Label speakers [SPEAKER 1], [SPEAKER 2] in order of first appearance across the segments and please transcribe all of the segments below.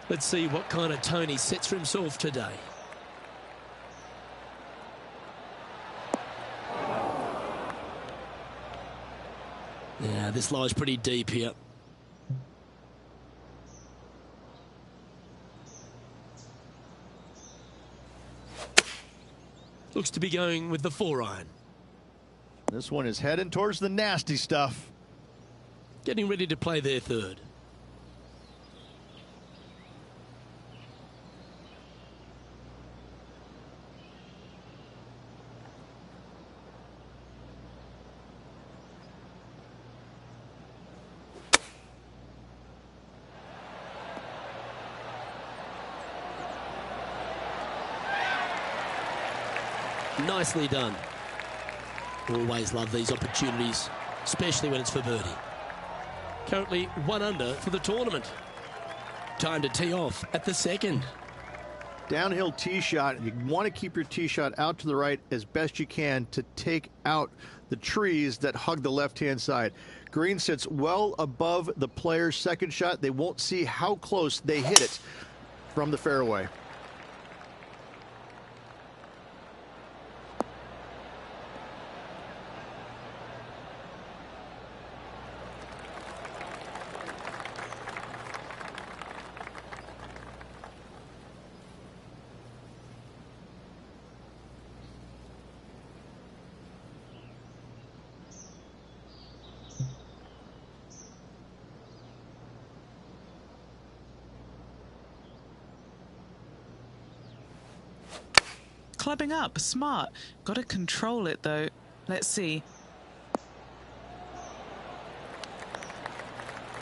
[SPEAKER 1] Let's see what kind of tone he sets for himself today. Yeah, this lies pretty deep here. Looks to be going with the 4-iron.
[SPEAKER 2] This one is heading towards the nasty stuff.
[SPEAKER 1] Getting ready to play their third. Nicely done. Always love these opportunities, especially when it's for birdie. Currently 1 under for the tournament. Time to tee off at the second.
[SPEAKER 2] Downhill tee shot. You want to keep your tee shot out to the right as best you can to take out the trees that hug the left-hand side. Green sits well above the player's second shot. They won't see how close they hit it from the fairway.
[SPEAKER 3] Clubbing up, smart. Got to control it though. Let's see.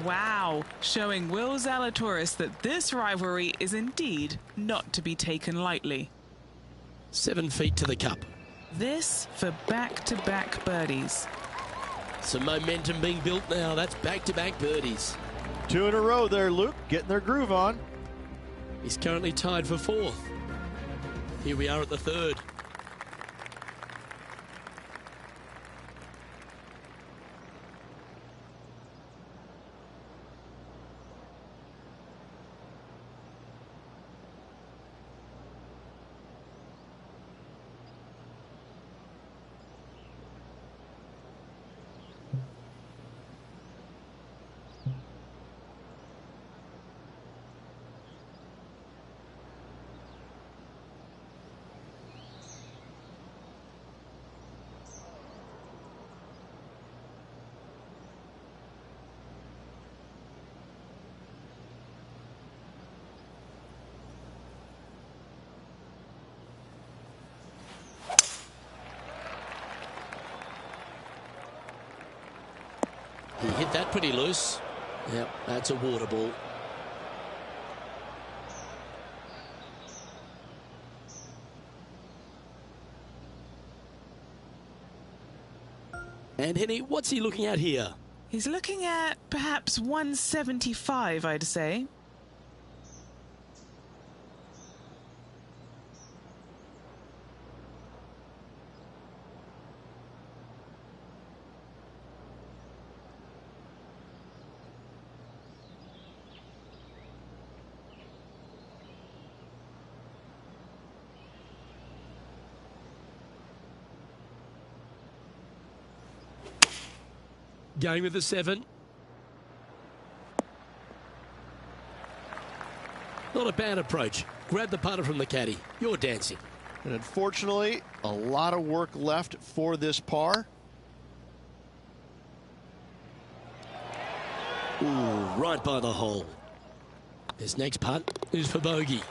[SPEAKER 3] Wow, showing Will Zalatoris that this rivalry is indeed not to be taken lightly.
[SPEAKER 1] 7 feet to the cup.
[SPEAKER 3] This for back-to-back birdies.
[SPEAKER 1] Some momentum being built now. That's back-to-back birdies.
[SPEAKER 2] 2 in a row there, Luke, getting their groove on.
[SPEAKER 1] He's currently tied for 4th. Here we are at the third. He hit that pretty loose. Yep, that's a water ball. And Henny, what's he looking at here?
[SPEAKER 3] He's looking at perhaps 175, I'd say.
[SPEAKER 1] Going with the 7. Not a bad approach. Grab the putter from the caddy. You're dancing.
[SPEAKER 2] And unfortunately, a lot of work left for this par.
[SPEAKER 1] Ooh, right by the hole. This next putt is for bogey.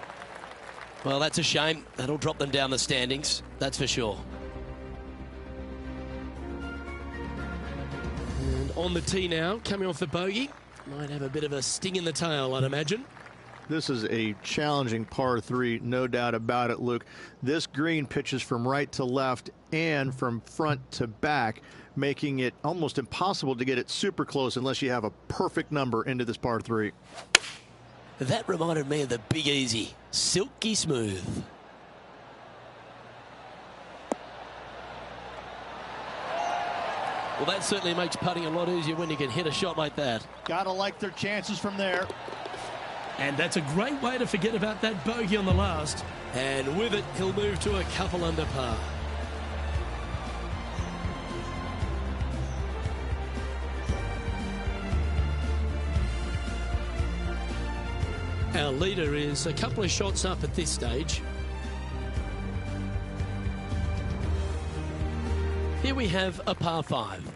[SPEAKER 1] Well, that's a shame. That'll drop them down the standings, that's for sure. And on the tee now, coming off the bogey. Might have a bit of a sting in the tail, I'd imagine.
[SPEAKER 2] This is a challenging par 3, no doubt about it, Luke. This green pitches from right to left and from front to back, making it almost impossible to get it super close unless you have a perfect number into this par 3.
[SPEAKER 1] That reminded me of the Big Easy. Silky smooth. Well, that certainly makes putting a lot easier when you can hit a shot like that.
[SPEAKER 2] Gotta like their chances from there.
[SPEAKER 1] And that's a great way to forget about that bogey on the last. And with it, he'll move to a couple under par. Our leader is a couple of shots up at this stage. Here we have a par 5.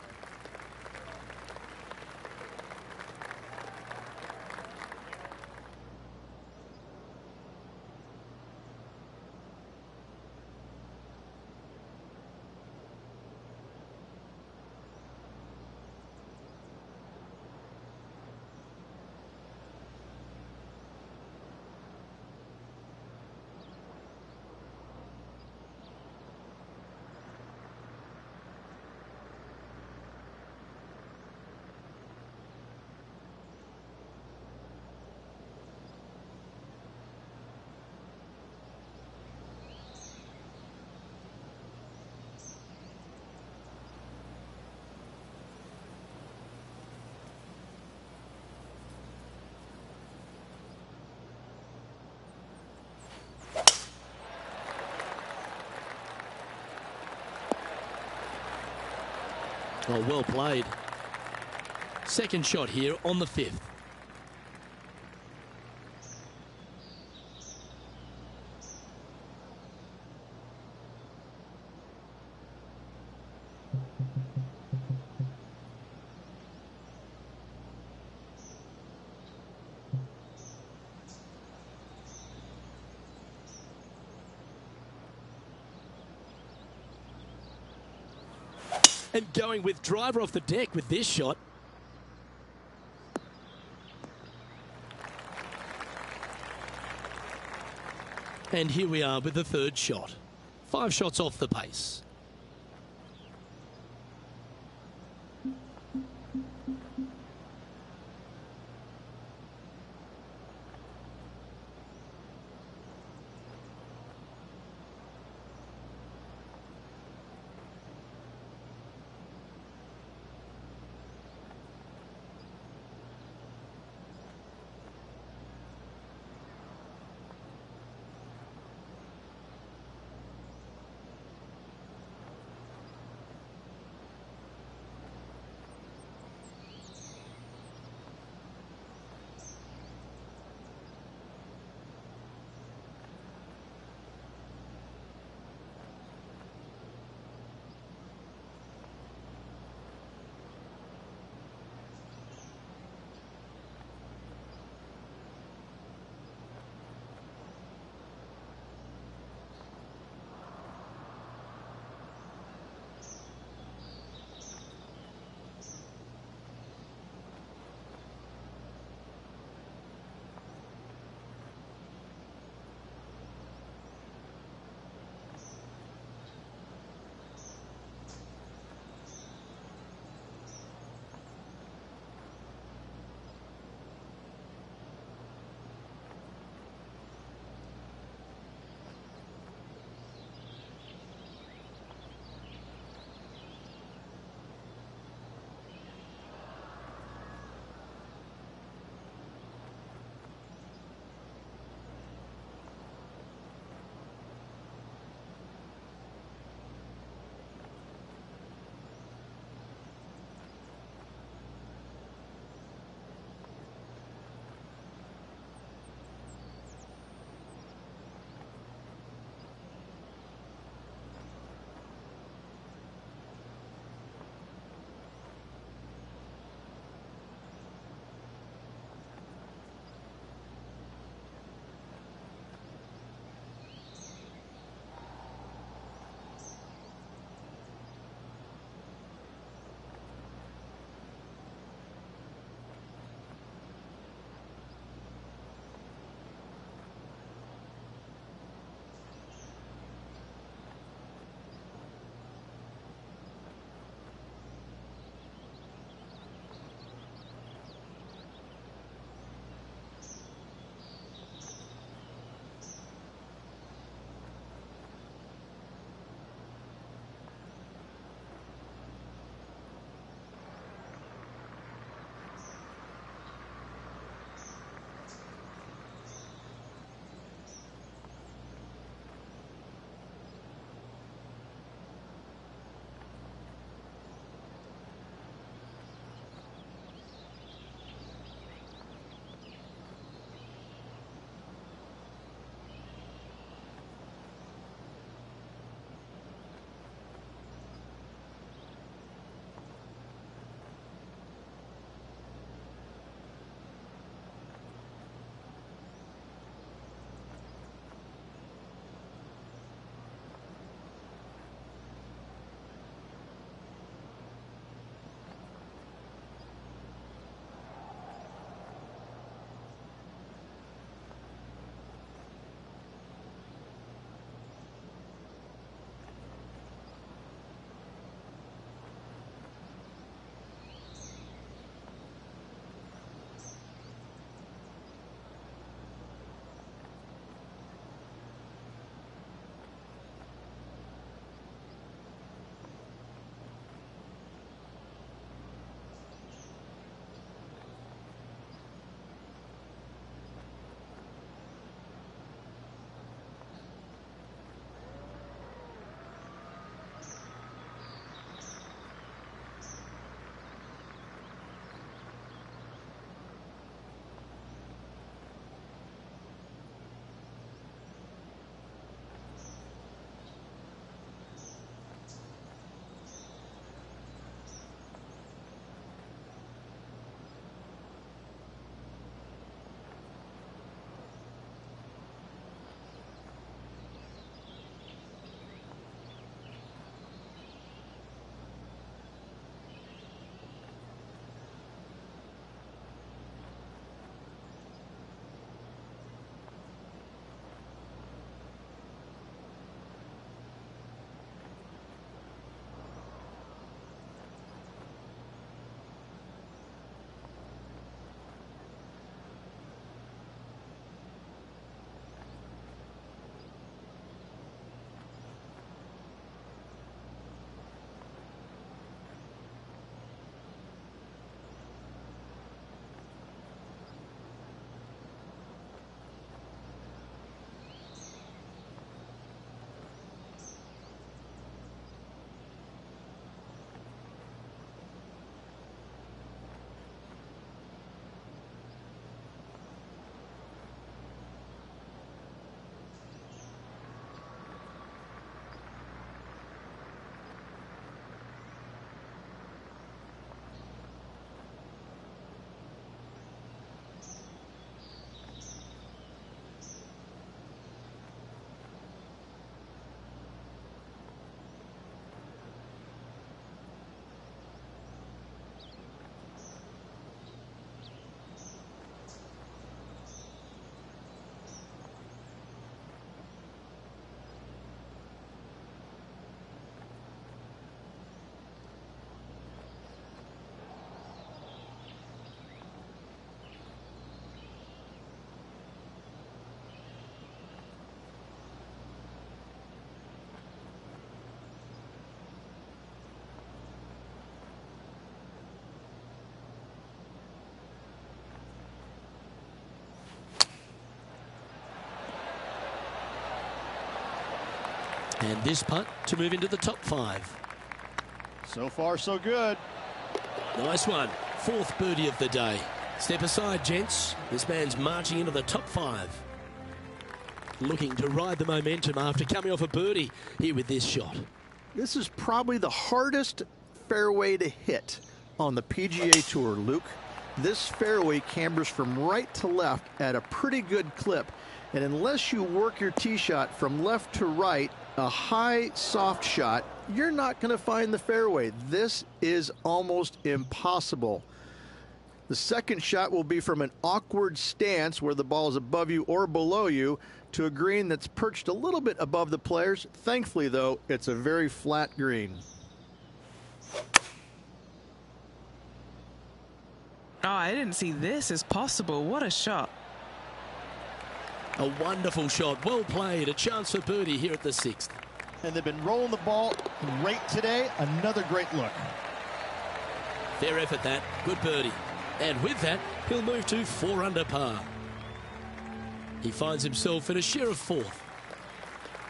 [SPEAKER 1] Oh, well played. Second shot here on the 5th. And going with driver off the deck with this shot. And here we are with the third shot. 5 shots off the pace. And this putt to move into the top 5.
[SPEAKER 4] So far, so good.
[SPEAKER 1] Nice one. 4th birdie of the day. Step aside, gents. This man's marching into the top 5. Looking to ride the momentum after coming off a birdie here with this shot.
[SPEAKER 2] This is probably the hardest fairway to hit on the PGA Tour, Luke. This fairway cambers from right to left at a pretty good clip. And unless you work your tee shot from left to right, a high, soft shot, you're not going to find the fairway. This is almost impossible. The second shot will be from an awkward stance where the ball is above you or below you to a green that's perched a little bit above the players. Thankfully, though, it's a very flat green.
[SPEAKER 3] Oh, I didn't see this as possible. What a shot.
[SPEAKER 1] A wonderful shot. Well played. A chance for birdie here at the 6th.
[SPEAKER 4] And they've been rolling the ball great today. Another great look.
[SPEAKER 1] Fair effort, that. Good birdie. And with that, he'll move to 4 under par. He finds himself in a share of 4th.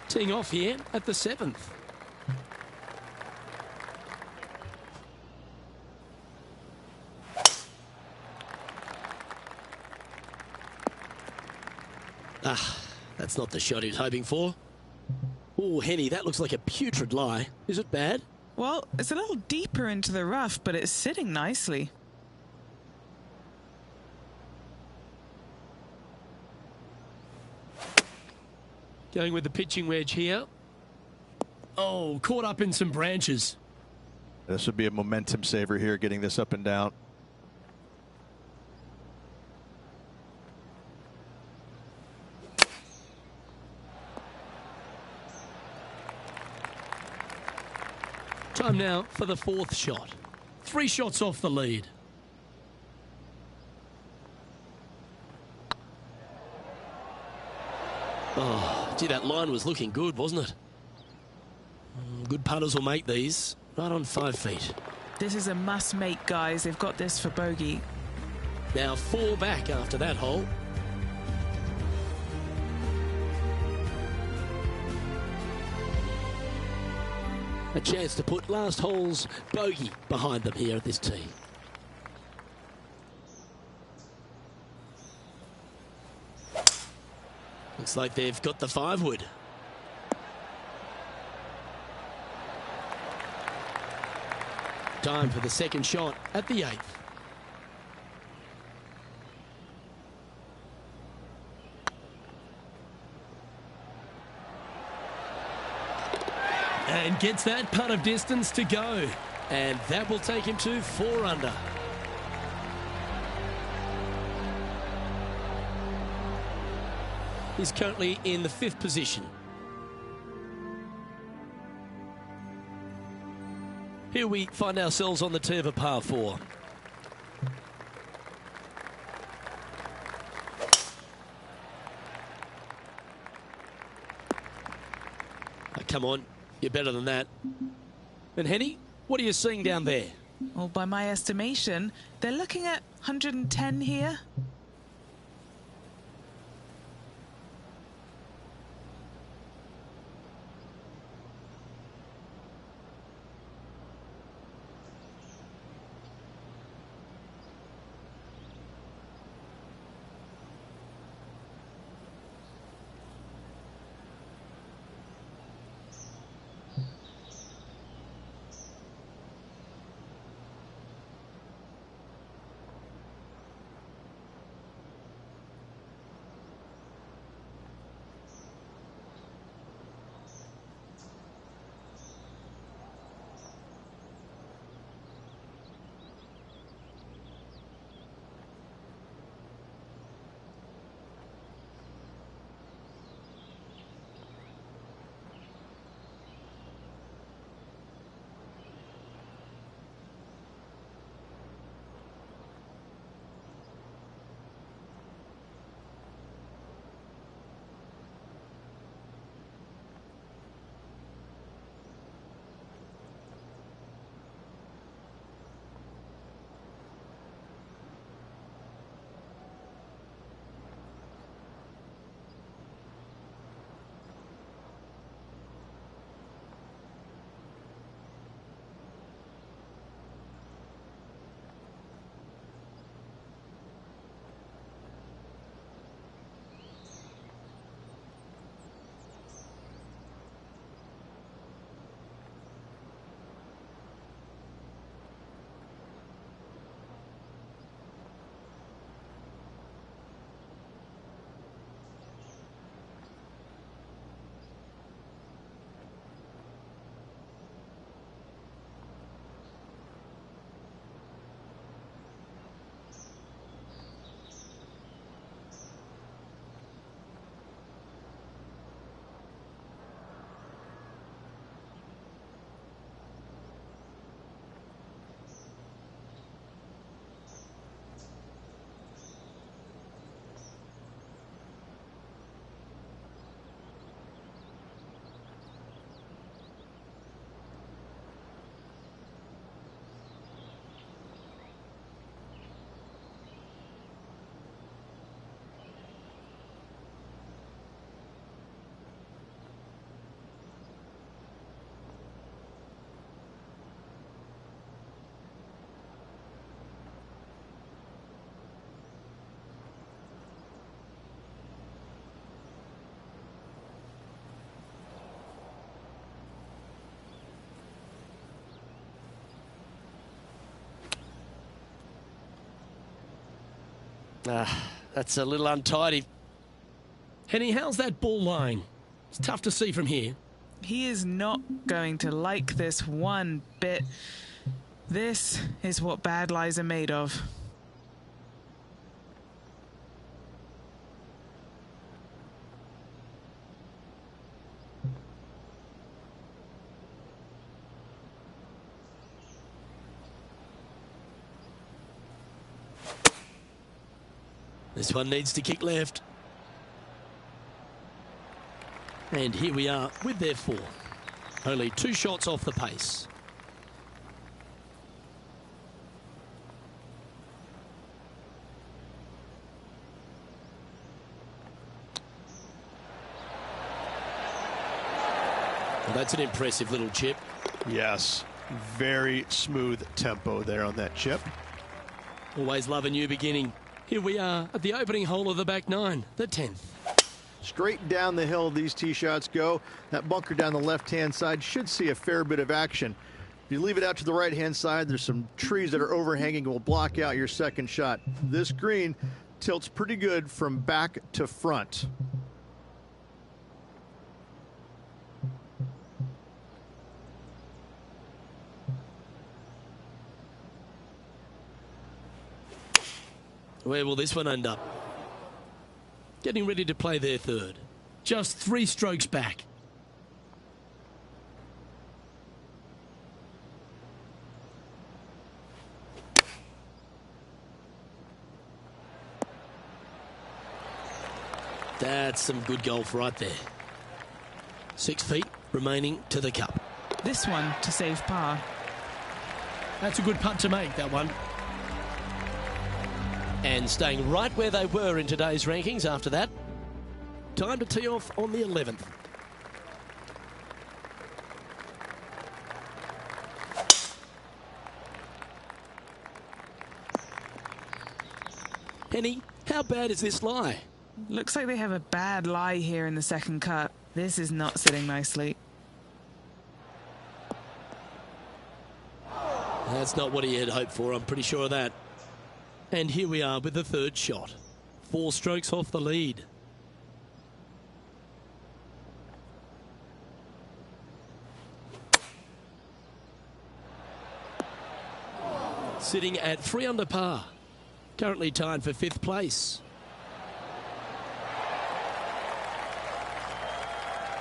[SPEAKER 1] Teeing off here at the 7th. That's not the shot he was hoping for. Oh, Henny, that looks like a putrid lie. Is it bad?
[SPEAKER 3] Well, it's a little deeper into the rough, but it's sitting nicely.
[SPEAKER 1] Going with the pitching wedge here. Oh, caught up in some branches.
[SPEAKER 4] This would be a momentum saver here, getting this up and down.
[SPEAKER 1] Time now for the 4th shot. 3 shots off the lead. Oh, gee, that line was looking good, wasn't it? Good putters will make these. Right on 5 feet.
[SPEAKER 3] This is a must-make, guys. They've got this for bogey.
[SPEAKER 1] Now 4 back after that hole. A chance to put last hole's bogey behind them here at this tee. Looks like they've got the 5-wood. Time for the second shot at the 8th. And gets that putt of distance to go. And that will take him to 4 under. He's currently in the 5th position. Here we find ourselves on the tee of a par 4. Oh, come on, you're better than that. And Henny, what are you seeing down there?
[SPEAKER 3] Well, by my estimation, they're looking at 110 here.
[SPEAKER 1] That's a little untidy. Henny, how's that ball lying? It's tough to see from here.
[SPEAKER 3] He is not going to like this one bit. This is what bad lies are made of.
[SPEAKER 1] This one needs to kick left. And here we are with their four. Only 2 shots off the pace. Well, that's an impressive little chip.
[SPEAKER 2] Yes, very smooth tempo there on that chip.
[SPEAKER 1] Always love a new beginning. Here we are at the opening hole of the back 9, the 10th.
[SPEAKER 2] Straight down the hill these tee shots go. That bunker down the left-hand side should see a fair bit of action. If you leave it out to the right-hand side, there's some trees that are overhanging and will block out your second shot. This green tilts pretty good from back to front.
[SPEAKER 1] Where will this one end up? Getting ready to play their third. Just 3 strokes back. That's some good golf right there. 6 feet remaining to the cup.
[SPEAKER 3] This one to save par.
[SPEAKER 1] That's a good putt to make, that one. And staying right where they were in today's rankings after that. Time to tee off on the 11th. Penny, how bad is this lie?
[SPEAKER 3] Looks like they have a bad lie here in the second cut. This is not sitting nicely.
[SPEAKER 1] That's not what he had hoped for, I'm pretty sure of that. And here we are with the third shot. 4 strokes off the lead. Sitting at 3 under par. Currently tied for 5th place.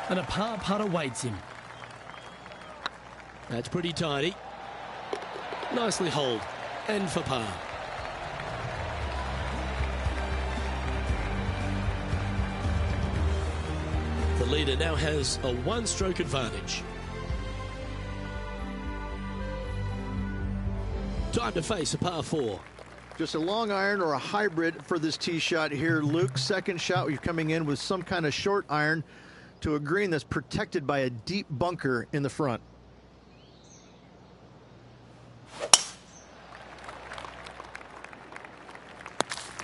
[SPEAKER 1] And a par putt awaits him. That's pretty tidy. Nicely holed. And for par. The leader now has a 1-stroke advantage. Time to face a par 4.
[SPEAKER 2] Just a long iron or a hybrid for this tee shot here, Luke. Second shot, you're coming in with some kind of short iron to a green that's protected by a deep bunker in the front.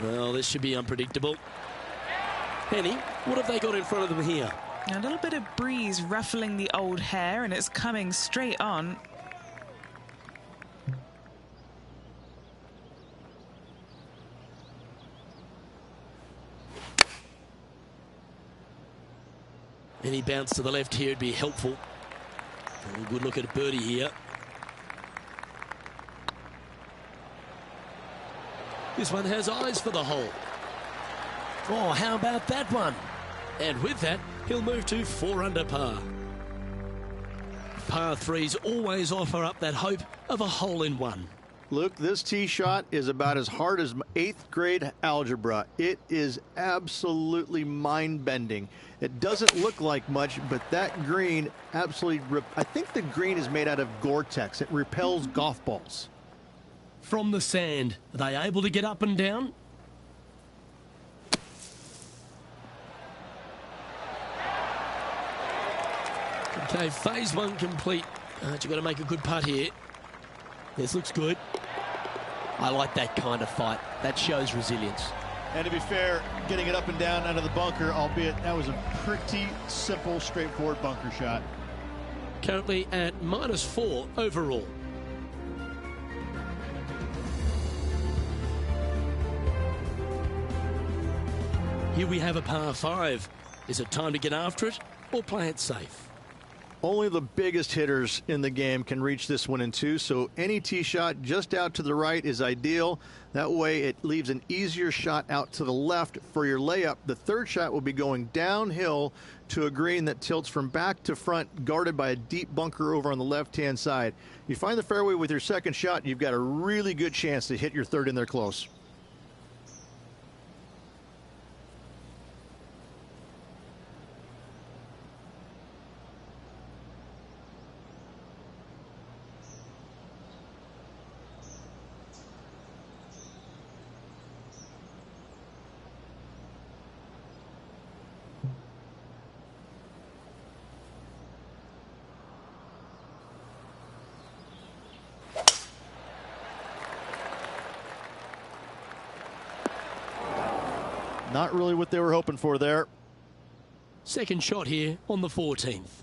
[SPEAKER 1] Well, this should be unpredictable. Penny, what have they got in front of them here?
[SPEAKER 3] A little bit of breeze ruffling the old hair, and it's coming straight on.
[SPEAKER 1] Any bounce to the left here would be helpful. A good look at birdie here. This one has eyes for the hole. Oh, how about that one? And with that, he'll move to 4 under par. Par 3s always offer up that hope of a hole-in-one.
[SPEAKER 2] Luke, this tee shot is about as hard as 8th grade algebra. It is absolutely mind-bending. It doesn't look like much, but that green absolutely... I think the green is made out of Gore-Tex. It repels golf balls.
[SPEAKER 1] From the sand, are they able to get up and down? Okay, phase 1 complete. You've got to make a good putt here. This looks good. I like that kind of fight. That shows resilience.
[SPEAKER 4] And to be fair, getting it up and down out of the bunker, albeit that was a pretty simple, straightforward bunker shot.
[SPEAKER 1] Currently at -4 overall. Here we have a par 5. Is it time to get after it or play it safe?
[SPEAKER 2] Only the biggest hitters in the game can reach this one in 2, so any tee shot just out to the right is ideal. That way it leaves an easier shot out to the left for your layup. The third shot will be going downhill to a green that tilts from back to front, guarded by a deep bunker over on the left-hand side. You find the fairway with your second shot, you've got a really good chance to hit your third in there close.
[SPEAKER 4] Not really what they were hoping for there.
[SPEAKER 1] Second shot here on the 14th.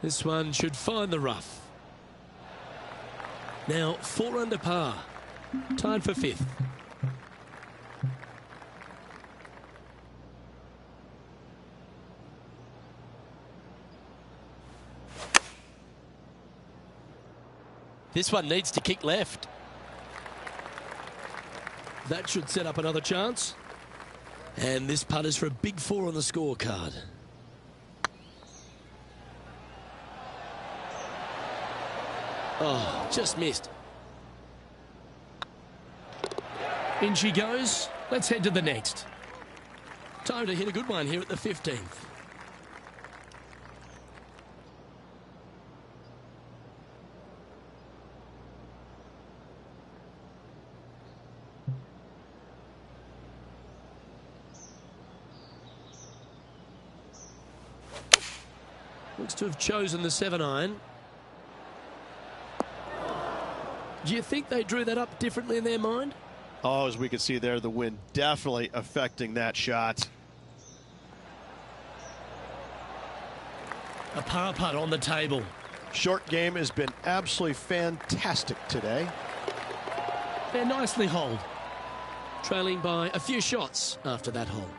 [SPEAKER 1] This one should find the rough. Now 4 under par. Tied for 5th. This one needs to kick left. That should set up another chance. And this putt is for a big 4 on the scorecard. Oh, just missed. In she goes. Let's head to the next. Time to hit a good one here at the 15th. Looks to have chosen the 7-iron. Do you think they drew that up differently in their mind?
[SPEAKER 4] Oh, as we can see there, the wind definitely affecting that shot.
[SPEAKER 1] A par putt on the table.
[SPEAKER 4] Short game has been absolutely fantastic today.
[SPEAKER 1] They're nicely holed. Trailing by a few shots after that hole.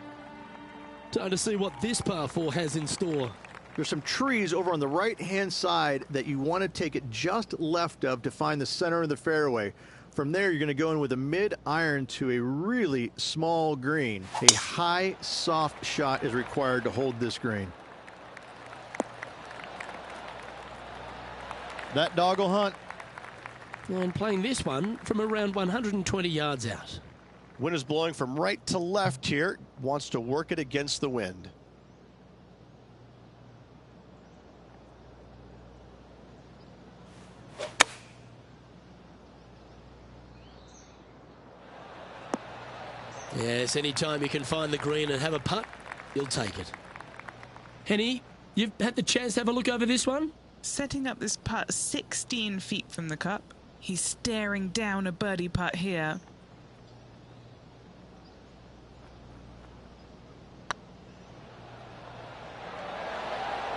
[SPEAKER 1] Time to see what this par 4 has in store.
[SPEAKER 2] There's some trees over on the right-hand side that you want to take it just left of to find the center of the fairway. From there, you're going to go in with a mid-iron to a really small green. A high, soft shot is required to hold this green.
[SPEAKER 4] That dog will hunt.
[SPEAKER 1] And playing this one from around 120 yards out.
[SPEAKER 4] Wind is blowing from right to left here. Wants to work it against the wind.
[SPEAKER 1] Yes, anytime you can find the green and have a putt, you'll take it. Henny, you've had the chance to have a look over this one?
[SPEAKER 3] Setting up this putt 16 feet from the cup. He's staring down a birdie putt here.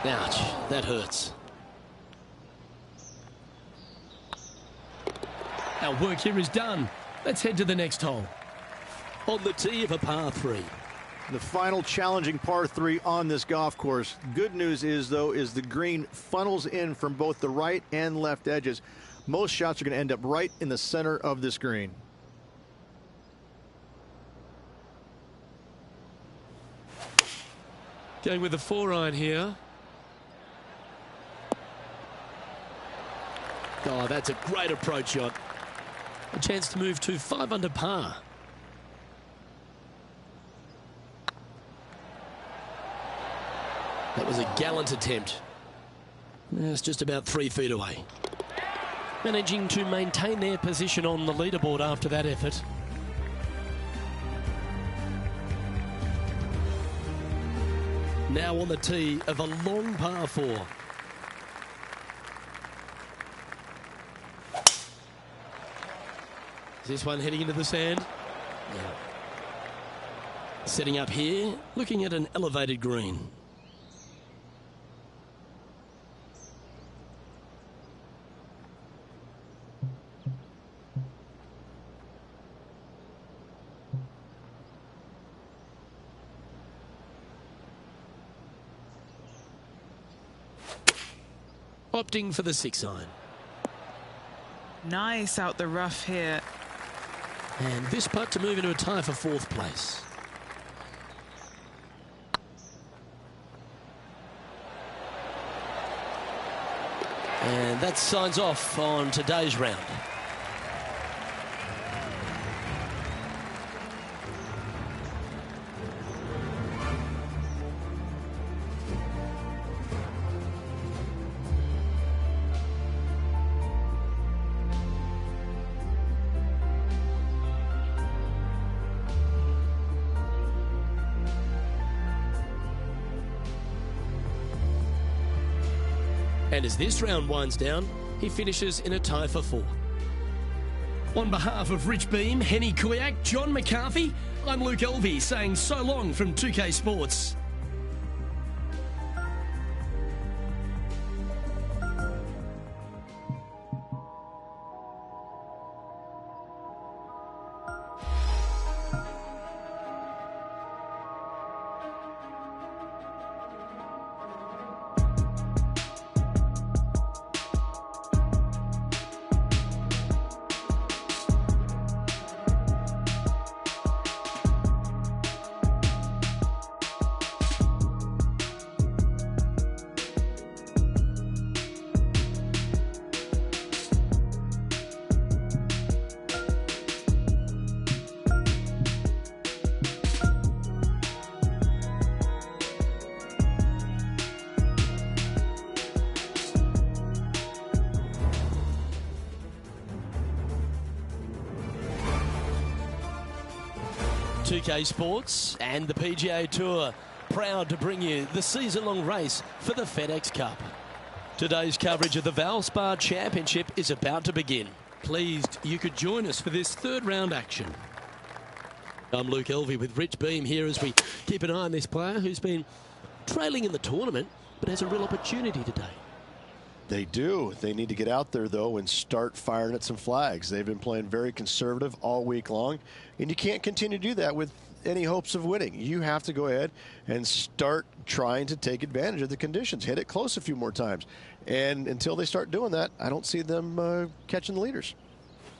[SPEAKER 1] Ouch, that hurts. Our work here is done. Let's head to the next hole. On the tee of a par 3.
[SPEAKER 2] The final challenging par 3 on this golf course. Good news is, though, is the green funnels in from both the right and left edges. Most shots are going to end up right in the center of this green.
[SPEAKER 1] Going with the 4-iron here. Oh, that's a great approach shot. A chance to move to 5 under par. That was a gallant attempt. It's just about 3 feet away. Managing to maintain their position on the leaderboard after that effort. Now on the tee of a long par 4. Is this one heading into the sand? Yeah. Setting up here, looking at an elevated green. opting for the 6-iron.
[SPEAKER 3] Nice out the rough here.
[SPEAKER 1] And this putt to move into a tie for 4th place. And that signs off on today's round. And as this round winds down, he finishes in a tie for 4. On behalf of Rich Beam, Henny Kuyak, John McCarthy, I'm Luke Elvey saying so long from 2K Sports. PGA Sports and the PGA Tour proud to bring you the season-long race for the FedEx Cup. Today's coverage of the Valspar Championship is about to begin. Pleased you could join us for this 3rd round action. I'm Luke Elvey with Rich Beam here as we keep an eye on this player who's been trailing in the tournament but has a real opportunity today.
[SPEAKER 5] They do. They need to get out there, though, and start firing at some flags. They've been playing very conservative all week long, and you can't continue to do that with any hopes of winning. You have to go ahead and start trying to take advantage of the conditions. Hit it close a few more times. And until they start doing that, I don't see them catching the leaders.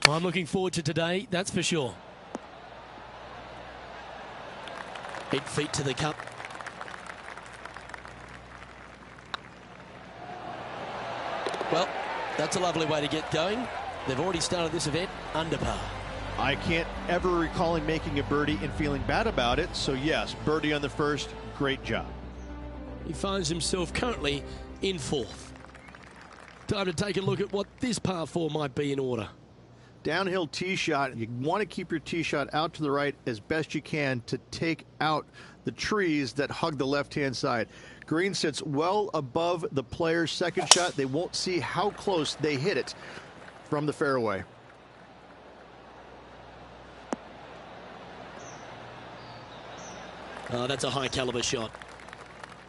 [SPEAKER 1] Well, I'm looking forward to today, that's for sure. 8 feet to the cup. Well, that's a lovely way to get going. They've already started this event under par.
[SPEAKER 4] I can't ever recall him making a birdie and feeling bad about it. So, yes, birdie on the first. Great job.
[SPEAKER 1] He finds himself currently in 4th. Time to take a look at what this par 4 might be in order.
[SPEAKER 2] Downhill tee shot. You want to keep your tee shot out to the right as best you can to take out the trees that hug the left-hand side. Green sits well above the player's second shot. They won't see how close they hit it from the fairway.
[SPEAKER 1] Oh, that's a high caliber shot.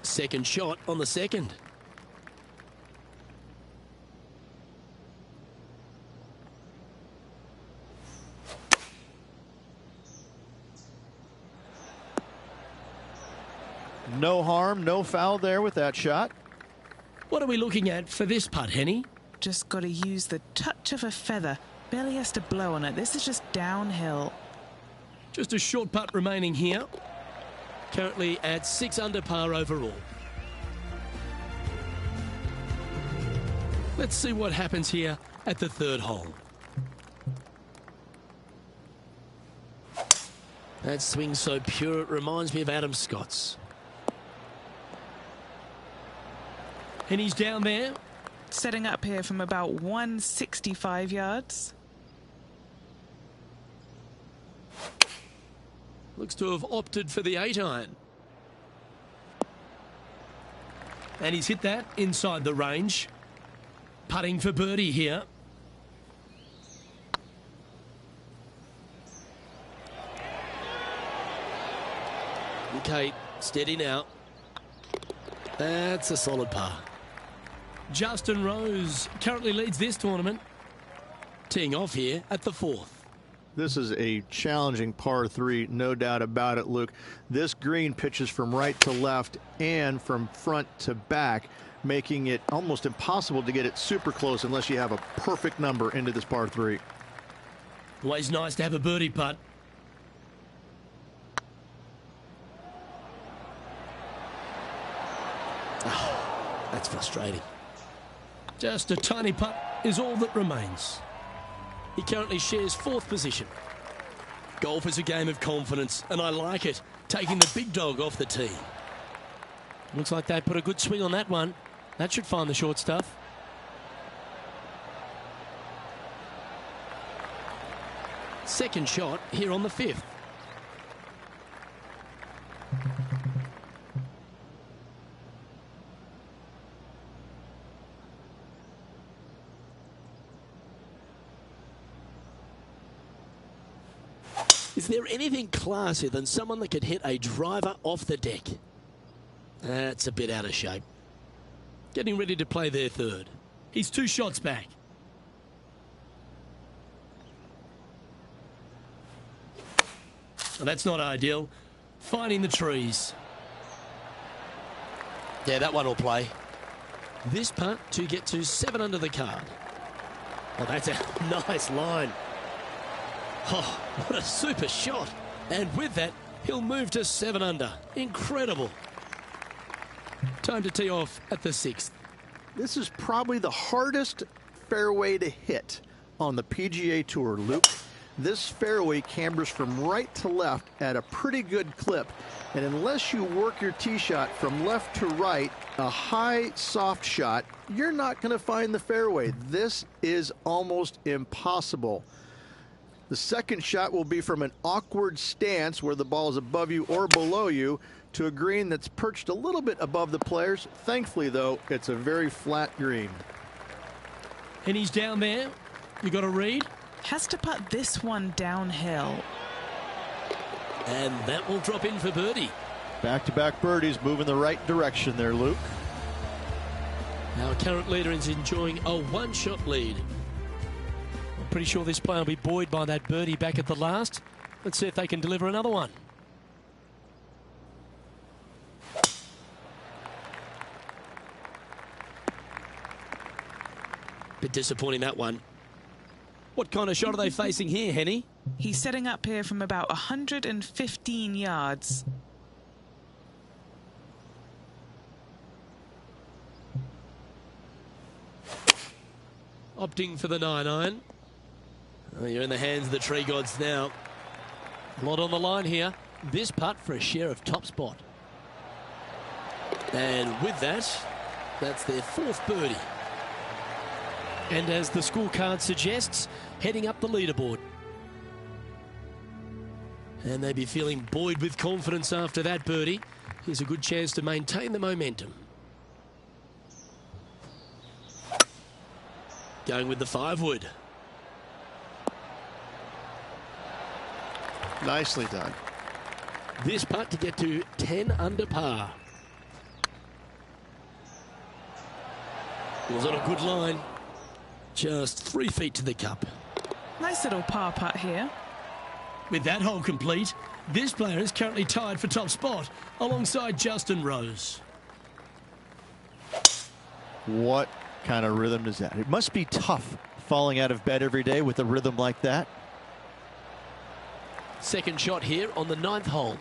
[SPEAKER 1] Second shot on the second.
[SPEAKER 4] No harm, no foul there with that shot.
[SPEAKER 1] What are we looking at for this putt, Henny?
[SPEAKER 3] Just got to use the touch of a feather. Barely has to blow on it. This is just downhill.
[SPEAKER 1] Just a short putt remaining here. Currently at 6 under par overall. Let's see what happens here at the 3rd hole. That swing so pure it reminds me of Adam Scott's. And he's down there.
[SPEAKER 3] Setting up here from about 165 yards.
[SPEAKER 1] Looks to have opted for the 8-iron. And he's hit that inside the range. Putting for birdie here. Okay, steady now. That's a solid par. Justin Rose currently leads this tournament. Teeing off here at the 4th.
[SPEAKER 2] This is a challenging par 3, no doubt about it, Luke. This green pitches from right to left and from front to back, making it almost impossible to get it super close unless you have a perfect number into this par 3.
[SPEAKER 1] Always nice to have a birdie putt. Oh, that's frustrating. Just a tiny putt is all that remains. He currently shares 4th position. Golf is a game of confidence, and I like it, taking the big dog off the tee. Looks like they put a good swing on that one. That should find the short stuff. Second shot here on the 5th. Is there anything classier than someone that could hit a driver off the deck? That's a bit out of shape. Getting ready to play their 3rd. He's 2 shots back. Well, that's not ideal. Finding the trees. Yeah, that one will play. This putt to get to 7 under the card. Oh, that's a nice line. Oh, what a super shot. And with that, he'll move to 7 under. Incredible. Time to tee off at the 6th.
[SPEAKER 2] This is probably the hardest fairway to hit on the PGA Tour, Luke. This fairway cambers from right to left at a pretty good clip. And unless you work your tee shot from left to right, a high, soft shot, you're not going to find the fairway. This is almost impossible. The second shot will be from an awkward stance where the ball is above you or below you to a green that's perched a little bit above the players. Thankfully, though, it's a very flat green.
[SPEAKER 1] And he's down there. You got a read?
[SPEAKER 3] Has to putt this one downhill.
[SPEAKER 1] And that will drop in for birdie.
[SPEAKER 4] Back-to-back birdies, moving the right direction there, Luke.
[SPEAKER 1] Our current leader is enjoying a 1-shot lead. I'm pretty sure this player will be buoyed by that birdie back at the last. Let's see if they can deliver another one. Bit disappointing, that one. What kind of shot are they facing here, Henny?
[SPEAKER 3] He's setting up here from about 115 yards.
[SPEAKER 1] Opting for the 9-iron. Oh, you're in the hands of the tree gods now. A lot on the line here. This putt for a share of top spot. And with that, that's their 4th birdie. And as the scorecard suggests, heading up the leaderboard. And they'd be feeling buoyed with confidence after that birdie. Here's a good chance to maintain the momentum. Going with the 5-wood.
[SPEAKER 2] Nicely done.
[SPEAKER 1] This putt to get to 10 under par. It was on a good line. Just 3 feet to the cup.
[SPEAKER 3] Nice little par putt here.
[SPEAKER 1] With that hole complete, this player is currently tied for top spot alongside Justin Rose.
[SPEAKER 4] What kind of rhythm is that? It must be tough falling out of bed every day with a rhythm like that.
[SPEAKER 1] Second shot here on the 9th hole.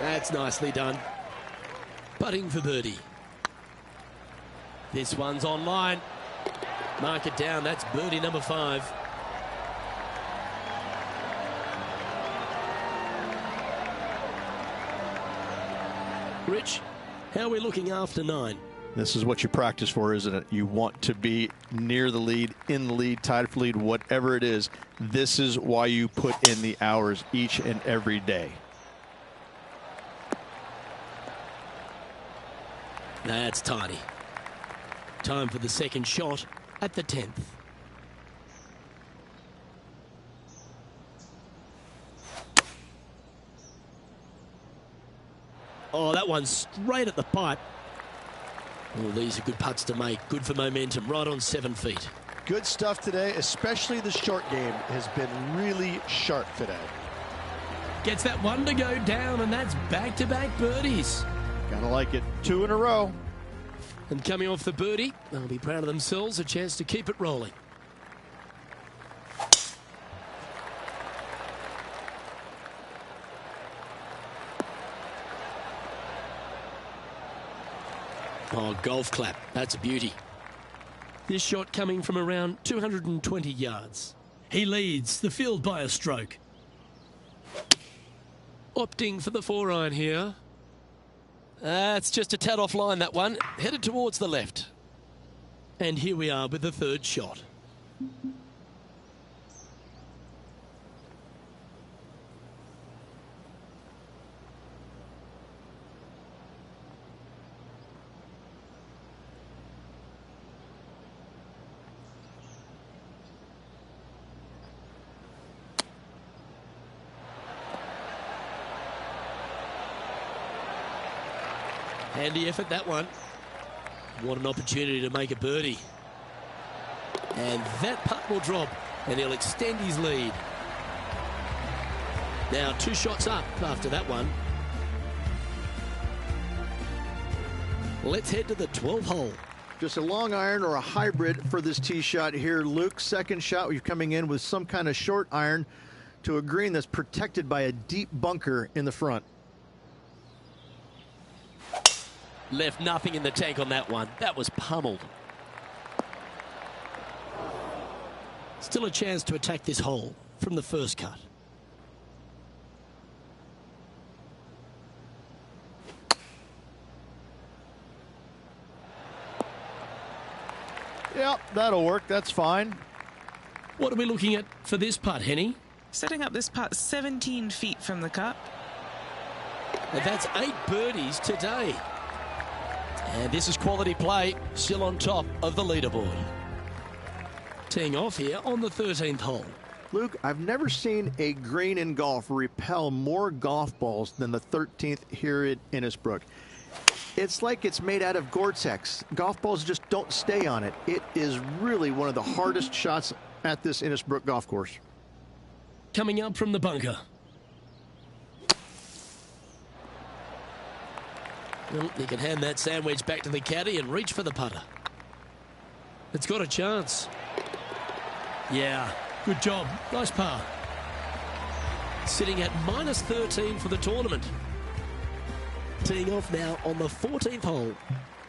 [SPEAKER 1] That's nicely done. Putting for birdie. This one's online. Mark it down. That's birdie number 5. Rich, how are we looking after 9?
[SPEAKER 2] This is what you practice for, isn't it? You want to be near the lead, in the lead, tied for lead, whatever it is. This is why you put in the hours each and every day.
[SPEAKER 1] That's tiny. Time for the second shot at the 10th. Oh, that one's straight at the pipe. Oh, these are good putts to make. Good for momentum, right on 7 feet.
[SPEAKER 5] Good stuff today, especially the short game has been really sharp today.
[SPEAKER 1] Gets that one to go down, and that's back-to-back birdies.
[SPEAKER 2] Gotta like it. 2 in a row.
[SPEAKER 1] And coming off the birdie, they'll be proud of themselves, a chance to keep it rolling. Oh, golf clap. That's a beauty. This shot coming from around 220 yards. He leads the field by a stroke. Opting for the 4-iron here. That's just a tad offline, that one. Headed towards the left. And here we are with the third shot. Handy effort, that one. What an opportunity to make a birdie. And that putt will drop, and he'll extend his lead. Now 2 shots up after that one. Let's head to the 12th hole.
[SPEAKER 2] Just a long iron or a hybrid for this tee shot here, Luke. Second shot, you're coming in with some kind of short iron to a green that's protected by a deep bunker in the front.
[SPEAKER 1] Left nothing in the tank on that one. That was pummeled. Still a chance to attack this hole from the first cut.
[SPEAKER 2] Yep, that'll work. That's fine.
[SPEAKER 1] What are we looking at for this putt, Henny?
[SPEAKER 3] Setting up this putt 17 feet from the cup.
[SPEAKER 1] And that's 8 birdies today. And this is quality play, still on top of the leaderboard. Teeing off here on the 13th hole.
[SPEAKER 2] Luke, I've never seen a green in golf repel more golf balls than the 13th here at Innisbrook. It's like it's made out of Gore-Tex. Golf balls just don't stay on it. It is really one of the hardest shots at this Innisbrook golf course.
[SPEAKER 1] Coming up from the bunker. Well, he can hand that sandwich back to the caddy and reach for the putter. It's got a chance. Yeah, good job. Nice par. Sitting at -13 for the tournament. Teeing off now on the 14th hole.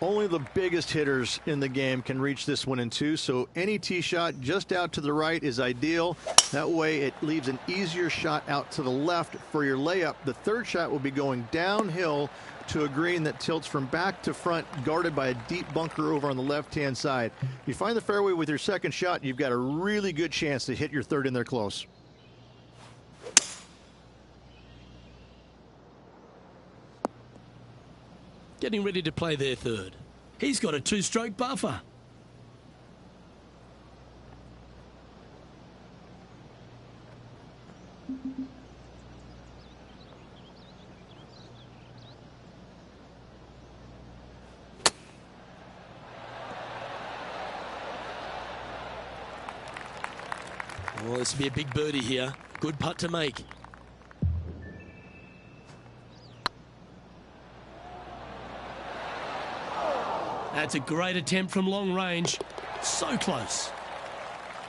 [SPEAKER 2] Only the biggest hitters in the game can reach this one in 2, so any tee shot just out to the right is ideal. That way it leaves an easier shot out to the left for your layup. The third shot will be going downhill to a green that tilts from back to front, guarded by a deep bunker over on the left-hand side. You find the fairway with your second shot, you've got a really good chance to hit your third in there close.
[SPEAKER 1] Getting ready to play their third. He's got a 2-stroke buffer. Well, this will be a big birdie here. Good putt to make. That's a great attempt from long range. So close.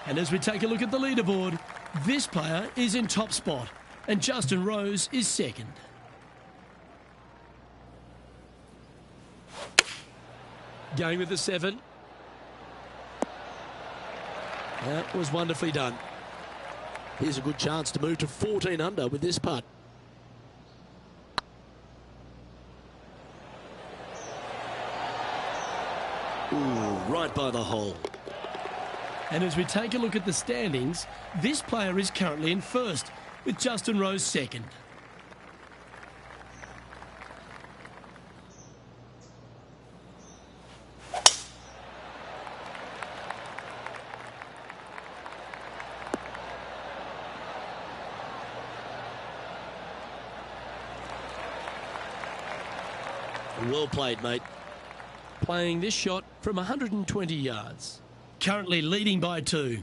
[SPEAKER 1] And as we take a look at the leaderboard, this player is in top spot and Justin Rose is second. Going with the 7. That was wonderfully done. Here's a good chance to move to 14 under with this putt. Ooh, right by the hole. And as we take a look at the standings, this player is currently in first, with Justin Rose second. Well played, mate. Playing this shot from 120 yards. Currently leading by 2.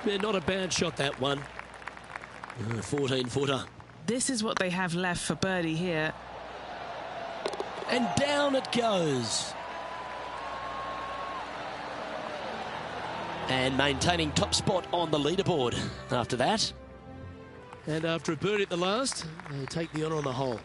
[SPEAKER 1] Yeah, not a bad shot, that one. 14-footer.
[SPEAKER 3] This is what they have left for birdie here.
[SPEAKER 1] And down it goes. And maintaining top spot on the leaderboard after that. And after a birdie at the last, they take the honour on the hole.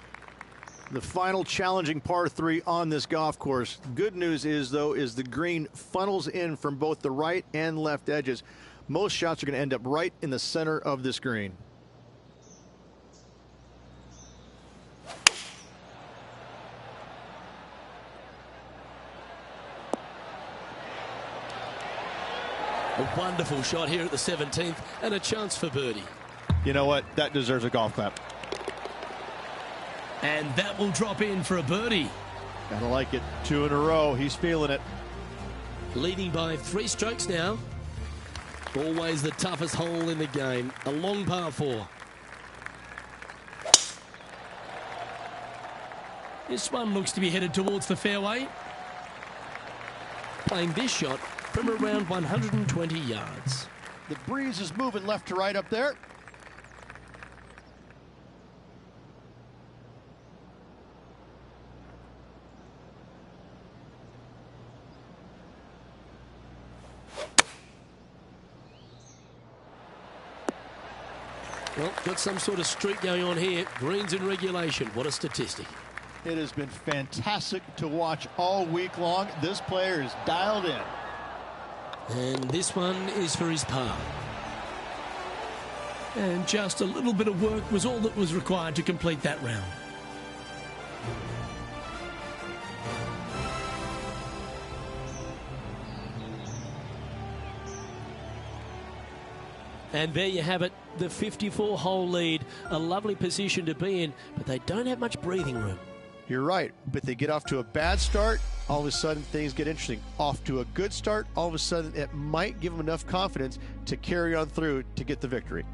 [SPEAKER 2] The final challenging par 3 on this golf course. Good news is, though, is the green funnels in from both the right and left edges. Most shots are going to end up right in the center of this green.
[SPEAKER 1] A wonderful shot here at the 17th and a chance for birdie.
[SPEAKER 4] You know what? That deserves a golf clap.
[SPEAKER 1] And that will drop in for a birdie.
[SPEAKER 4] Gotta like it. 2 in a row. He's feeling it.
[SPEAKER 1] Leading by 3 strokes now. Always the toughest hole in the game. A long par 4. This one looks to be headed towards the fairway. Playing this shot from around 120 yards.
[SPEAKER 4] The breeze is moving left to right up there.
[SPEAKER 1] Well, got some sort of streak going on here. Greens in regulation. What a statistic.
[SPEAKER 4] It has been fantastic to watch all week long. This player is dialed in.
[SPEAKER 1] And this one is for his par. And just a little bit of work was all that was required to complete that round. And there you have it, the 54-hole lead. A lovely position to be in, but they don't have much breathing room.
[SPEAKER 5] You're right, but they get off to a bad start, all of a sudden things get interesting. Off to a good start, all of a sudden it might give them enough confidence to carry on through to get the victory.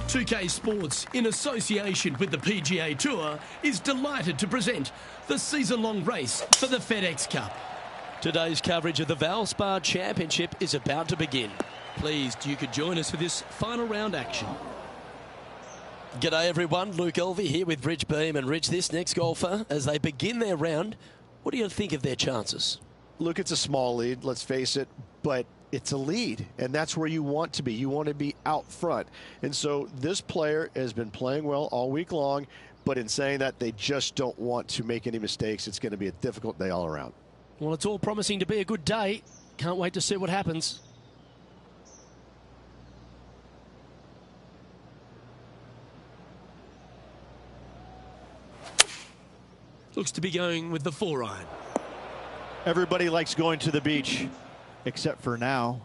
[SPEAKER 1] .2K Sports, in association with the PGA Tour, is delighted to present the season-long race for the FedEx Cup. Today's coverage of the Valspar Championship is about to begin. Pleased you could join us for this final round action. G'day everyone, Luke Elvey here with Rich Beam. And Rich, this next golfer, as they begin their round, what do you think of their chances?
[SPEAKER 5] Look, it's a small lead, let's face it, but it's a lead, and that's where you want to be. You want to be out front. And so this player has been playing well all week long, but in saying that, they just don't want to make any mistakes. It's going to be a difficult day all around.
[SPEAKER 1] Well, it's all promising to be a good day. Can't wait to see what happens. Looks to be going with the 4-iron.
[SPEAKER 4] Everybody likes going to the beach, except for now.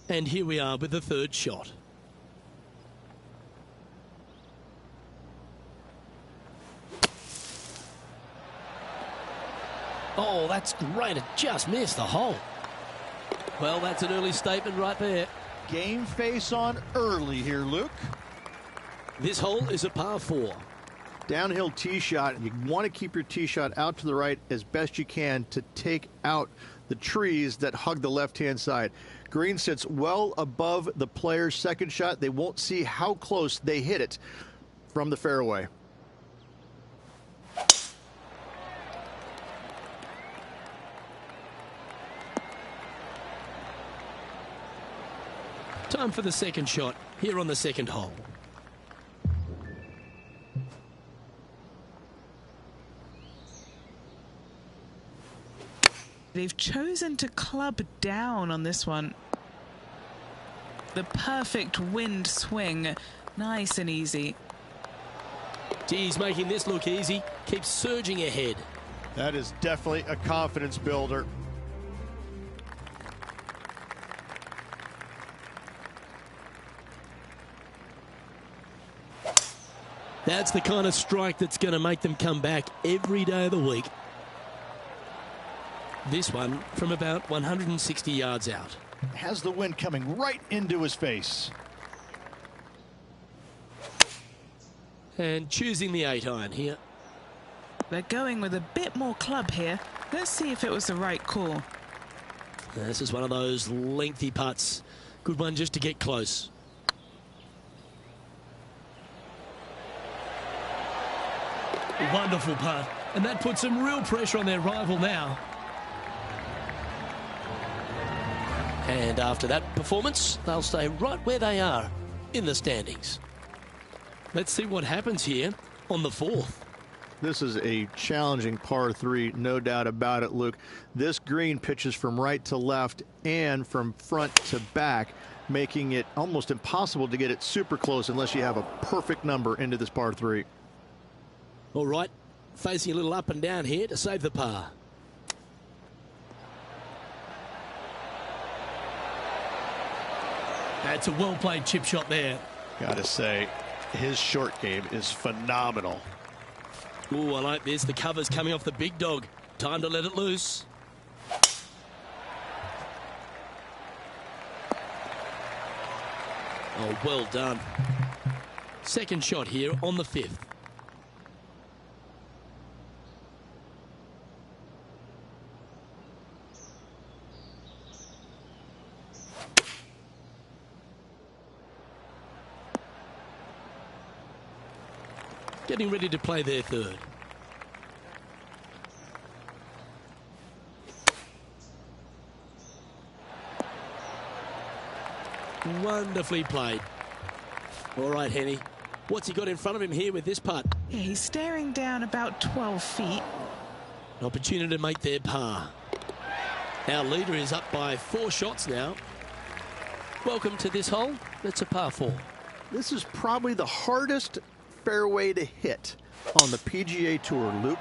[SPEAKER 1] And here we are with the third shot. Oh, that's great. It just missed the hole. Well, that's an early statement right there.
[SPEAKER 4] Game face on early here, Luke.
[SPEAKER 1] This hole is a par 4.
[SPEAKER 2] Downhill tee shot. You want to keep your tee shot out to the right as best you can to take out the trees that hug the left-hand side. Green sits well above the player's second shot. They won't see how close they hit it from the fairway.
[SPEAKER 1] Time for the second shot here on the second hole.
[SPEAKER 3] They've chosen to club down on this one. The perfect wind swing, nice and easy.
[SPEAKER 1] He's making this look easy, keeps surging ahead.
[SPEAKER 4] That is definitely a confidence builder.
[SPEAKER 1] That's the kind of strike that's going to make them come back every day of the week. This one from about 160 yards out.
[SPEAKER 4] Has the wind coming right into his face.
[SPEAKER 1] And choosing the 8-iron here.
[SPEAKER 3] They're going with a bit more club here. Let's see if it was the right call.
[SPEAKER 1] This is one of those lengthy putts. Good one just to get close. Wonderful putt. And that puts some real pressure on their rival now. And after that performance, they'll stay right where they are in the standings. Let's see what happens here on the 4th.
[SPEAKER 2] This is a challenging par 3, no doubt about it, Luke. This green pitches from right to left and from front to back, making it almost impossible to get it super close unless you have a perfect number into this par 3.
[SPEAKER 1] All right, facing a little up and down here to save the par. That's a well-played chip shot there.
[SPEAKER 5] Gotta say, his short game is phenomenal.
[SPEAKER 1] Ooh, I like this. The cover's coming off the big dog. Time to let it loose. Oh, well done. Second shot here on the 5th. Getting ready to play their third. Wonderfully played. All right, Henny. What's he got in front of him here with this putt?
[SPEAKER 3] Yeah, he's staring down about 12 feet.
[SPEAKER 1] An opportunity to make their par. Our leader is up by 4 shots now. Welcome to this hole. It's a par 4.
[SPEAKER 2] This is probably the hardest fairway to hit on the PGA Tour, Luke.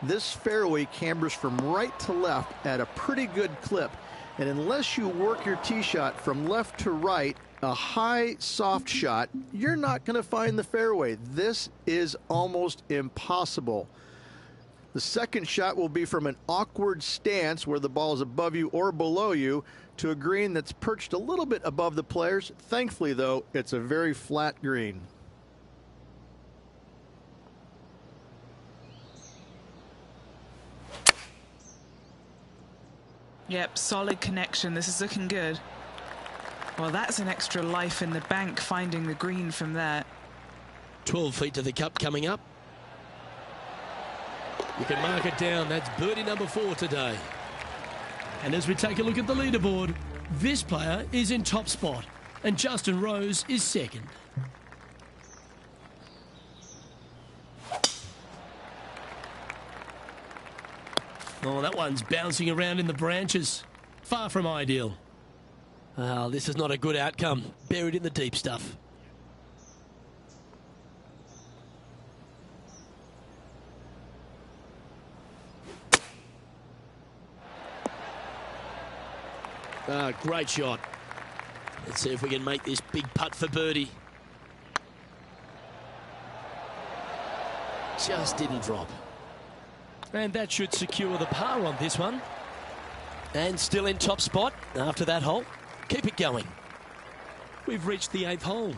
[SPEAKER 2] This fairway cambers from right to left at a pretty good clip, and unless you work your tee shot from left to right, a high soft shot, you're not going to find the fairway. This is almost impossible. The second shot will be from an awkward stance where the ball is above you or below you to a green that's perched a little bit above the players. Thankfully, though, it's a very flat green.
[SPEAKER 3] Yep, solid connection. This is looking good. Well, that's an extra life in the bank, finding the green from there.
[SPEAKER 1] 12 feet to the cup coming up. You can mark it down. That's birdie number 4 today. And as we take a look at the leaderboard, this player is in top spot and Justin Rose is second. Oh, that one's bouncing around in the branches. Far from ideal. Oh, this is not a good outcome. Buried in the deep stuff. Great shot. Let's see if we can make this big putt for birdie. Just didn't drop. And that should secure the par on this one. And still in top spot after that hole. Keep it going. We've reached the 8th hole.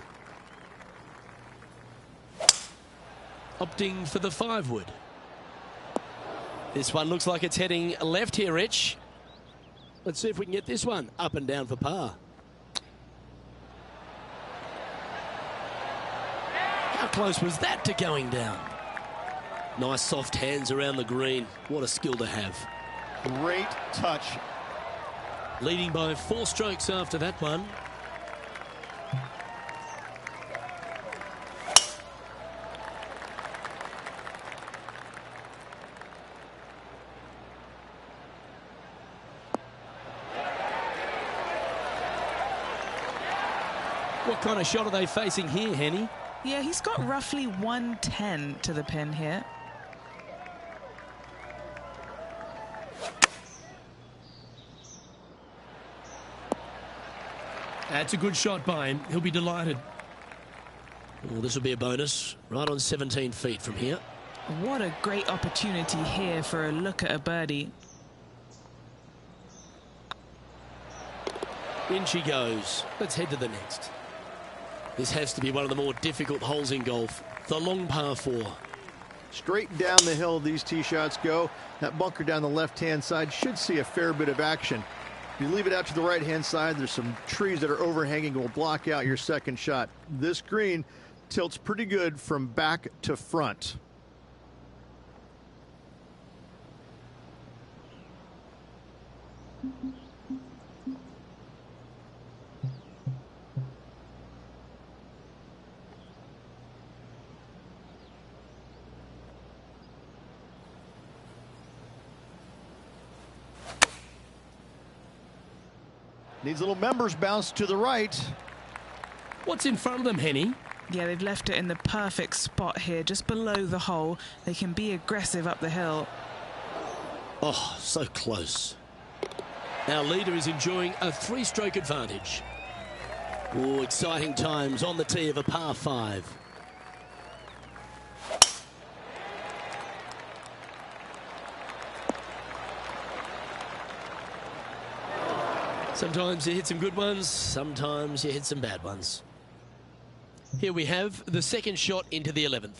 [SPEAKER 1] Opting for the 5-wood. This one looks like it's heading left here, Rich. Let's see if we can get this one up and down for par. How close was that to going down? Nice soft hands around the green. What a skill to have.
[SPEAKER 4] Great touch.
[SPEAKER 1] Leading by 4 strokes after that one. What kind of shot are they facing here, Henny?
[SPEAKER 3] Yeah, he's got roughly 110 to the pin here.
[SPEAKER 1] That's a good shot by him. He'll be delighted. Oh, this will be a bonus. Right on 17 feet from here.
[SPEAKER 3] What a great opportunity here for a look at a birdie.
[SPEAKER 1] In she goes. Let's head to the next. This has to be one of the more difficult holes in golf. The long par 4.
[SPEAKER 2] Straight down the hill these tee shots go. That bunker down the left-hand side should see a fair bit of action. If you leave it out to the right-hand side, there's some trees that are overhanging and will block out your second shot. This green tilts pretty good from back to front. Needs a little members bounce to the right.
[SPEAKER 1] What's in front of them, Henny?
[SPEAKER 3] Yeah, they've left it in the perfect spot here, just below the hole. They can be aggressive up the hill.
[SPEAKER 1] Oh, so close. Our leader is enjoying a 3-stroke advantage. Oh, exciting times on the tee of a par 5. Sometimes you hit some good ones, sometimes you hit some bad ones. Here we have the second shot into the 11th.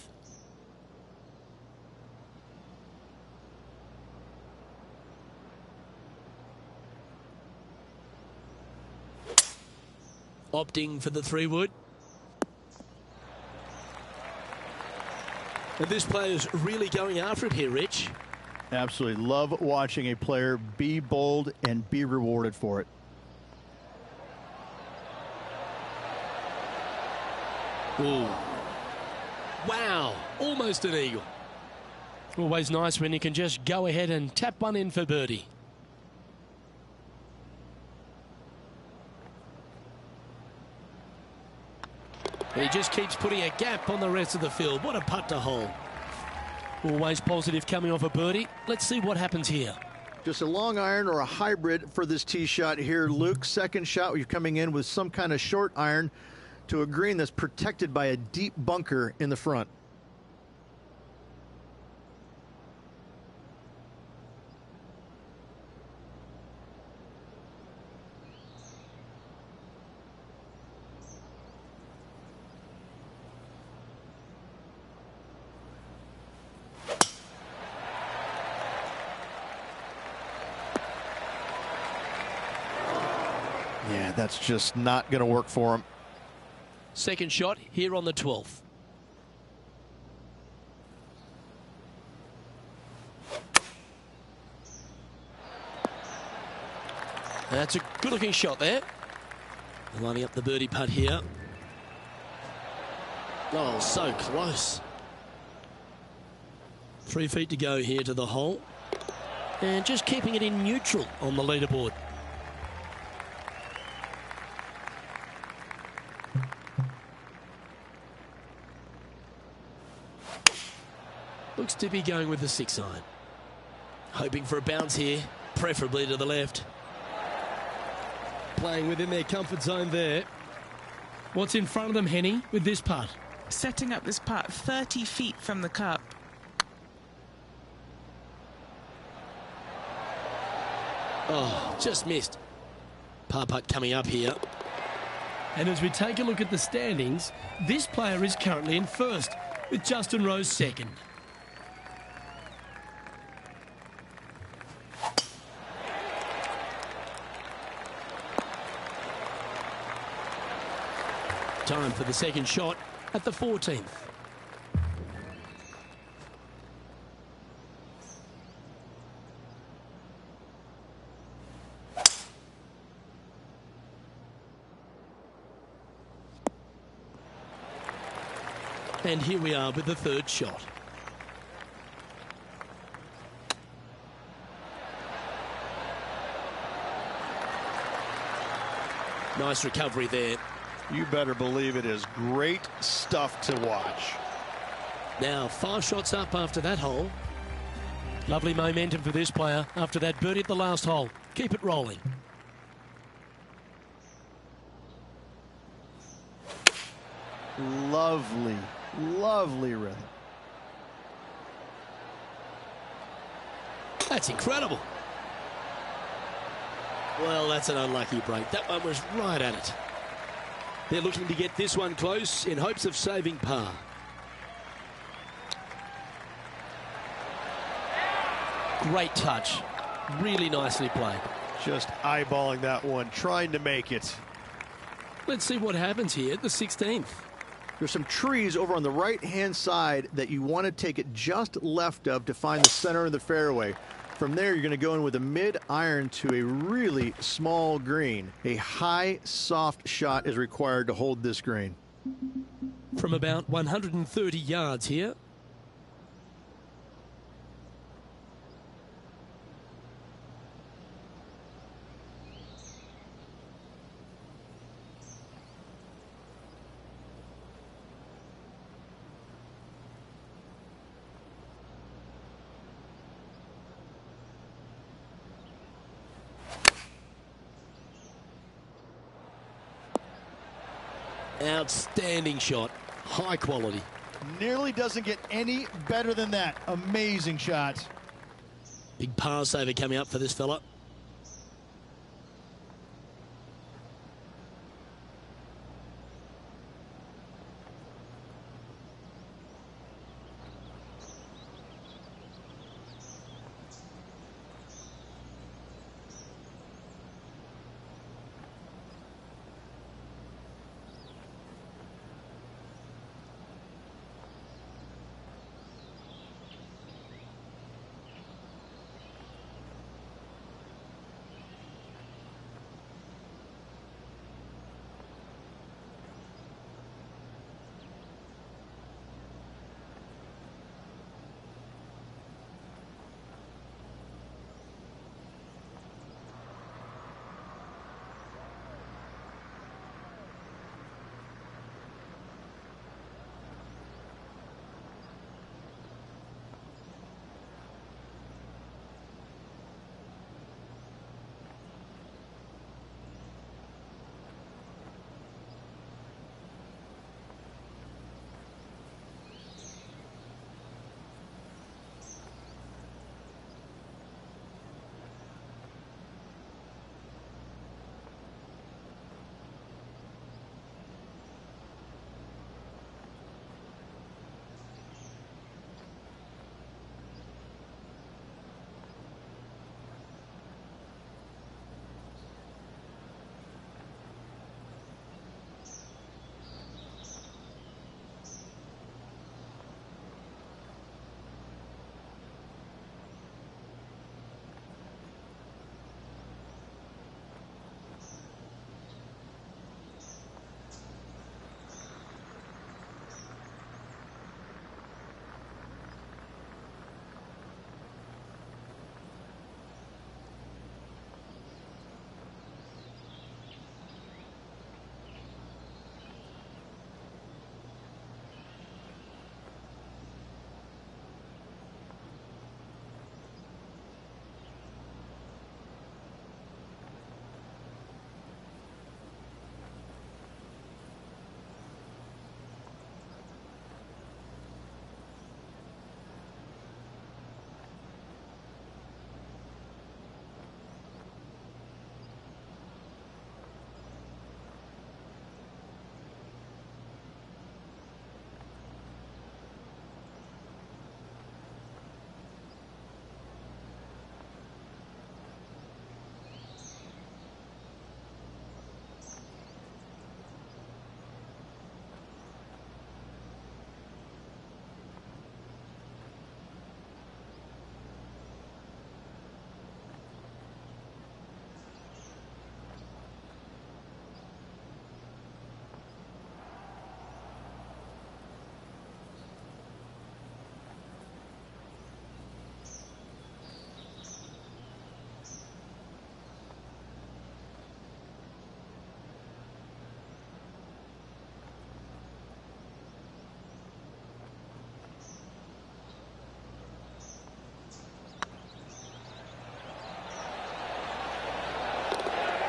[SPEAKER 1] Opting for the 3-wood. And this player's really going after it here, Rich.
[SPEAKER 4] Absolutely. Love watching a player be bold and be rewarded for it.
[SPEAKER 1] Ooh. Wow, almost an eagle. Always nice when you can just go ahead and tap one in for birdie. He just keeps putting a gap on the rest of the field. What a putt to hole. Always positive coming off a birdie. Let's see what happens here.
[SPEAKER 2] Just a long iron or a hybrid for this tee shot here, Luke. Second shot, you're coming in with some kind of short iron to a green that's protected by a deep bunker in the front. Yeah, that's just not going to work for him.
[SPEAKER 1] Second shot here on the 12th. That's a good-looking shot there. Lining up the birdie putt here. Oh, so close. 3 feet to go here to the hole. And just keeping it in neutral on the leaderboard. Looks to be going with the 6-iron. Hoping for a bounce here, preferably to the left. playing within their comfort zone there. What's in front of them, Henny, with this putt?
[SPEAKER 3] Setting up this putt 30 feet from the cup.
[SPEAKER 1] Oh, just missed. Par putt coming up here. And as we take a look at the standings, this player is currently in first, with Justin Rose second. Time for the second shot at the 14th. And here we are with the third shot. Nice recovery there.
[SPEAKER 2] You better believe it is great stuff to watch.
[SPEAKER 1] Now 5 shots up after that hole. Lovely momentum for this player after that birdie at the last hole. Keep it rolling.
[SPEAKER 2] Lovely, lovely rhythm.
[SPEAKER 1] That's incredible. Well, that's an unlucky break. That one was right at it. They're looking to get this one close in hopes of saving par. Great touch. Really nicely played.
[SPEAKER 2] Just eyeballing that one, trying to make it.
[SPEAKER 1] Let's see what happens here at the 16th.
[SPEAKER 2] There's some trees over on the right-hand side that you want to take it just left of to find the center of the fairway. From there, you're going to go in with a mid-iron to a really small green. A high, soft shot is required to hold this green.
[SPEAKER 1] From about 130 yards here. Outstanding shot. High quality.
[SPEAKER 4] Nearly doesn't get any better than that. Amazing shot.
[SPEAKER 1] Big par saver coming up for this fella.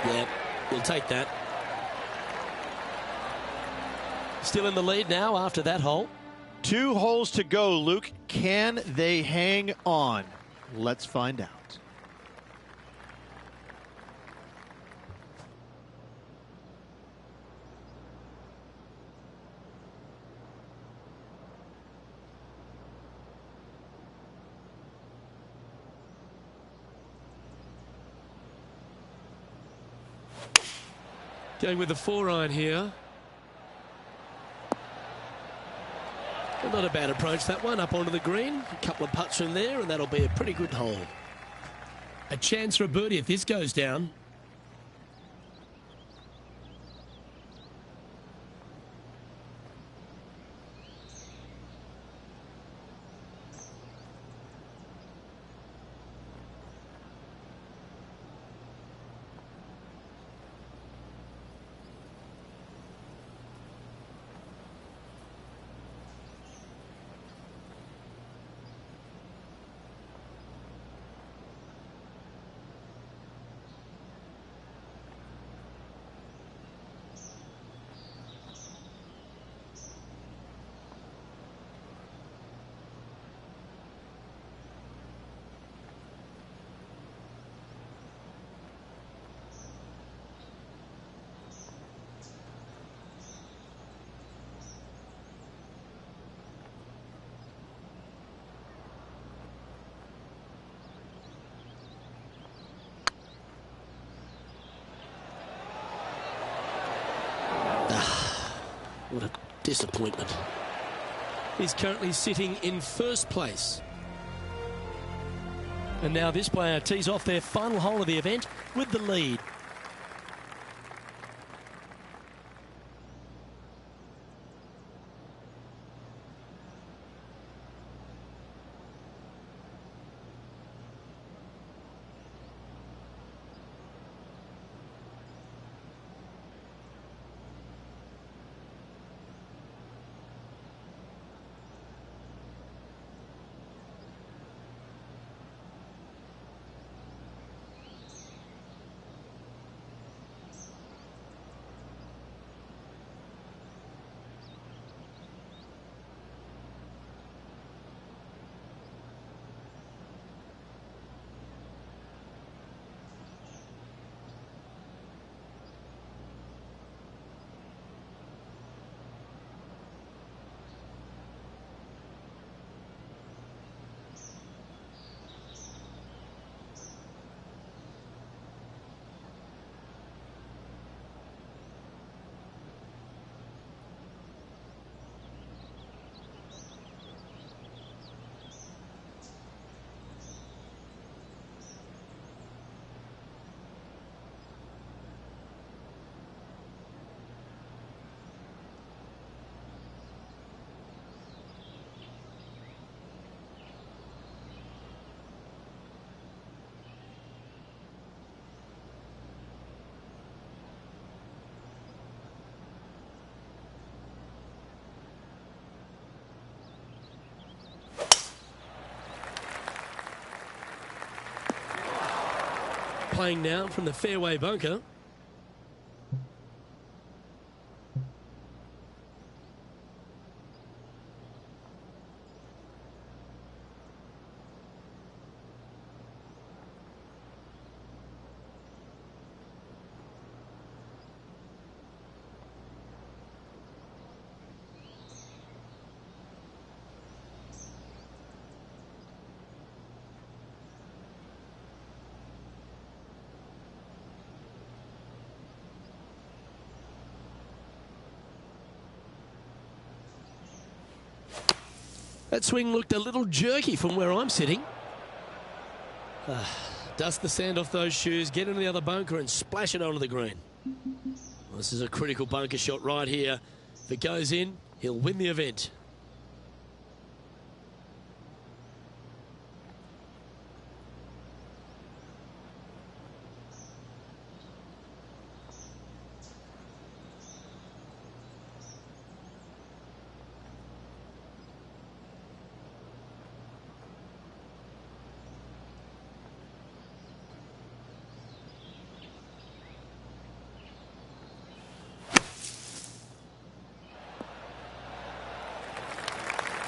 [SPEAKER 1] Yeah, we'll take that. Still in the lead now after that hole.
[SPEAKER 4] 2 holes to go, Luke. Can they hang on? Let's find out.
[SPEAKER 1] Going with the 4-iron here. Well, not a bad approach, that one, up onto the green. A couple of putts from there, and that'll be a pretty good hole. A chance for a birdie if this goes down. What a disappointment. He's currently sitting in first place. And now this player tees off their final hole of the event with the lead. Playing now from the fairway bunker. That swing looked a little jerky from where I'm sitting. Dust the sand off those shoes, get into the other bunker and splash it onto the green. Well, this is a critical bunker shot right here. If it goes in, he'll win the event.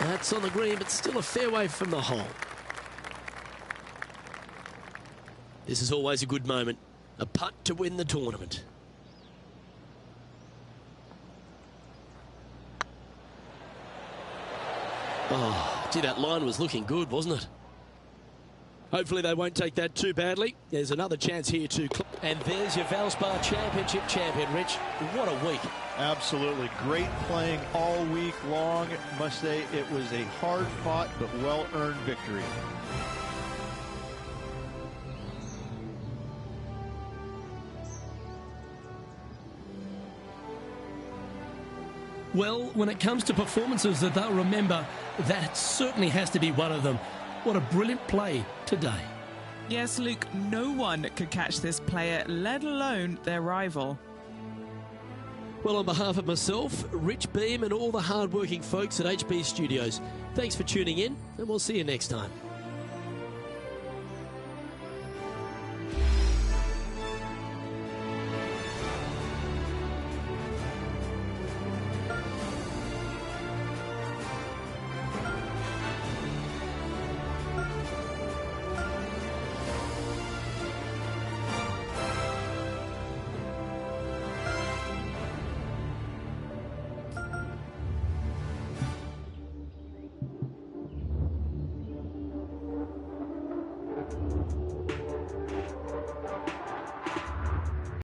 [SPEAKER 1] That's on the green, but still a fair way from the hole. This is always a good moment. A putt to win the tournament. Oh, gee, that line was looking good, wasn't it? Hopefully they won't take that too badly. There's another chance here to... And there's your Valspar Championship champion, Rich. What a week.
[SPEAKER 4] Absolutely. Great playing all week long. Must say it was a hard-fought but well-earned victory.
[SPEAKER 1] Well, when it comes to performances that they'll remember, that certainly has to be one of them. What a brilliant play today.
[SPEAKER 3] Yes, Luke, no one could catch this player, let alone their rival.
[SPEAKER 1] Well, on behalf of myself, Rich Beam, and all the hard-working folks at HB Studios, thanks for tuning in, and we'll see you next time.